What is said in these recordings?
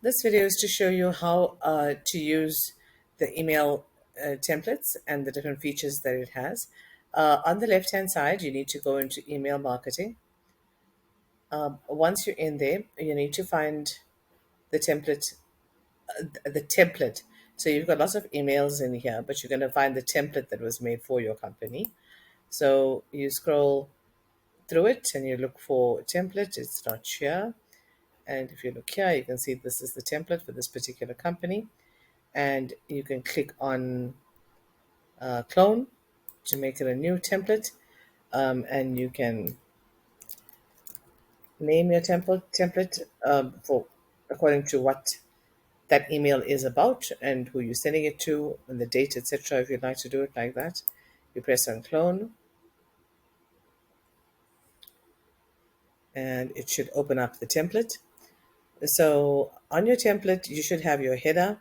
This video is to show you how to use the email templates and the different features that it has. On the left hand side, you need to go into email marketing. Once you're in there, you need to find the template. So you've got lots of emails in here, but you're going to find the template that was made for your company. So you scroll through it and you look for template. It's not here. And if you look here, you can see this is the template for this particular company. And you can click on clone to make it a new template. And you can name your template for according to what that email is about and who you're sending it to and the date, etc. If you'd like to do it like that, you press on clone and it should open up the template. So on your template, you should have your header.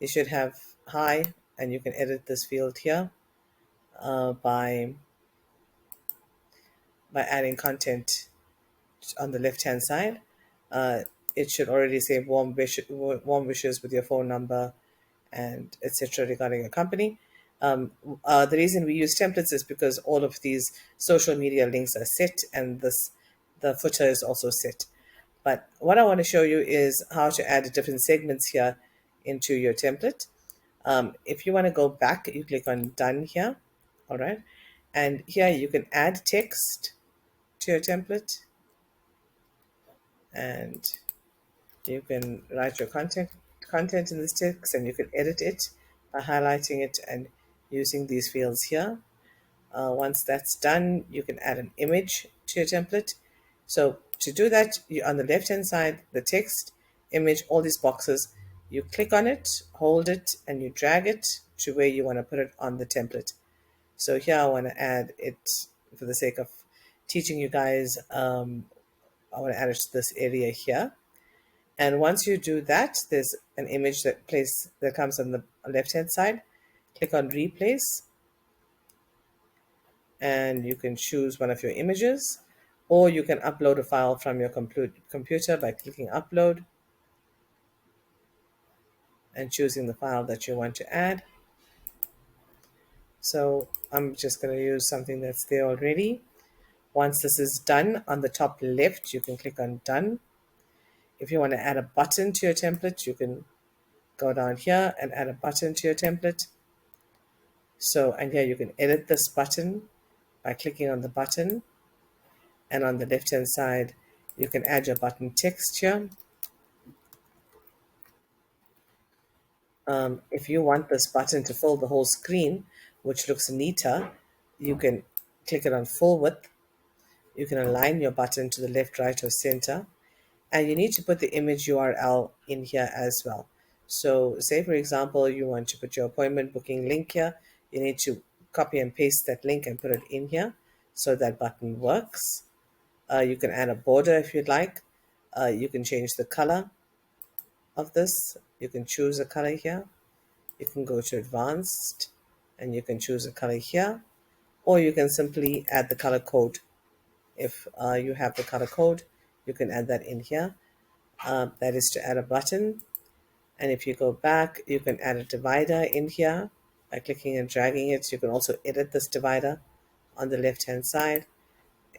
You should have hi, and you can edit this field here by adding content on the left hand side. It should already say warm wishes with your phone number and etc. regarding your company. The reason we use templates is because all of these social media links are set and the footer is also set. But what I want to show you is how to add different segments here into your template. If you want to go back, you click on done here. All right. And here you can add text to your template and you can write your content in this text and you can edit it by highlighting it and using these fields here. Once that's done, you can add an image to your template. So to do that, you on the left hand side, the text, image, all these boxes, you click on it, hold it, and you drag it to where you want to put it on the template. So here I want to add it for the sake of teaching you guys. I want to add it to this area here. And once you do that, there's an image that comes on the left hand side. Click on replace and you can choose one of your images, or you can upload a file from your computer by clicking upload and choosing the file that you want to add. So I'm just going to use something that's there already. Once this is done, on the top left, you can click on done. If you want to add a button to your template, you can go down here and add a button to your template. So, and here you can edit this button by clicking on the button. And on the left hand side, you can add your button text here. If you want this button to fill the whole screen, which looks neater, you can click it on full width. You can align your button to the left, right, or center. And you need to put the image URL in here as well. So say, for example, you want to put your appointment booking link here. You need to copy and paste that link and put it in here so that button works. You can add a border if you'd like. You can change the color of this. You can choose a color here. You can go to advanced and you can choose a color here, or you can simply add the color code. If you have the color code, you can add that in here. That is to add a button. And if you go back, you can add a divider in here by clicking and dragging it. You can also edit this divider on the left hand side.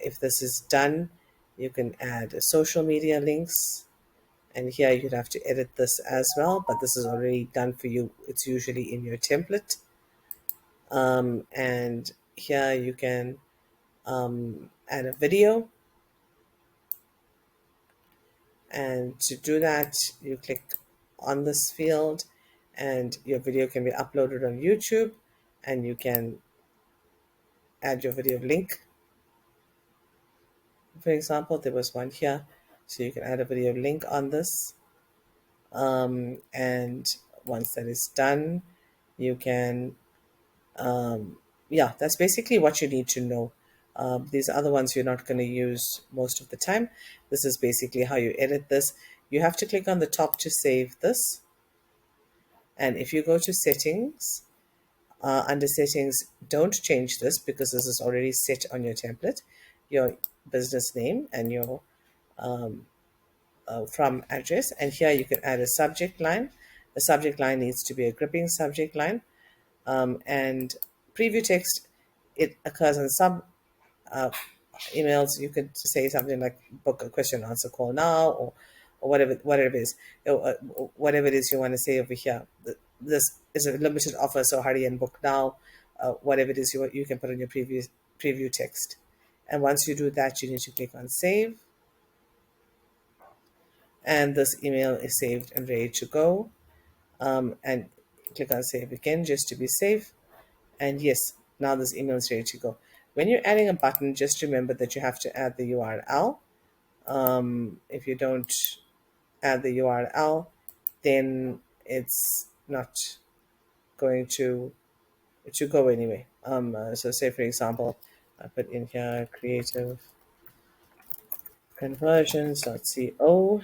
If this is done, you can add social media links. And here you'd have to edit this as well, but this is already done for you. It's usually in your template. And here you can add a video. And to do that, you click on this field and your video can be uploaded on YouTube, and you can add your video link. For example, there was one here, so you can add a video link on this. And once that is done, you can, yeah, that's basically what you need to know. These other ones you're not going to use most of the time. This is basically how you edit this. You have to click on the top to save this. And if you go to settings, under settings, don't change this because this is already set on your template, your business name and your from address, and here you can add a subject line. The subject line needs to be a gripping subject line, and preview text, it occurs in some uh, emails. You could say something like book a question answer call now, or whatever it is, whatever it is you want to say over here. This is a limited offer, so hurry and book now. Whatever it is you can put in your preview text. And once you do that, you need to click on save, and this email is saved and ready to go. And click on save again just to be safe. And yes, now this email is ready to go. When you're adding a button, just remember that you have to add the URL. If you don't add the URL, then it's not going to go anyway. So say for example, I put in here creative conversions.co,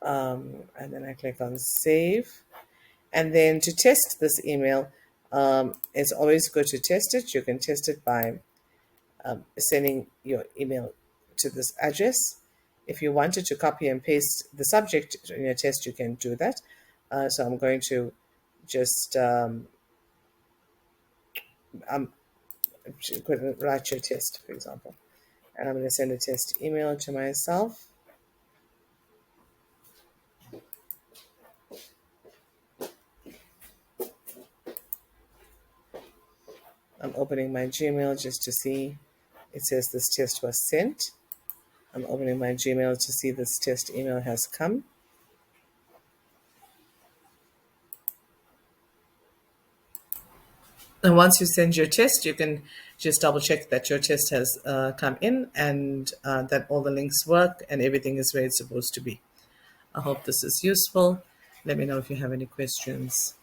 and then I click on save. And then to test this email, it's always good to test it. You can test it by sending your email to this address. If you wanted to copy and paste the subject in your test, you can do that. So I'm going to just um, write your test, for example. And I'm going to send a test email to myself. I'm opening my Gmail just to see. It says this test was sent. I'm opening my Gmail to see this test email has come. And once you send your test, you can just double check that your test has come in, and that all the links work and everything is where it's supposed to be. I hope this is useful. Let me know if you have any questions.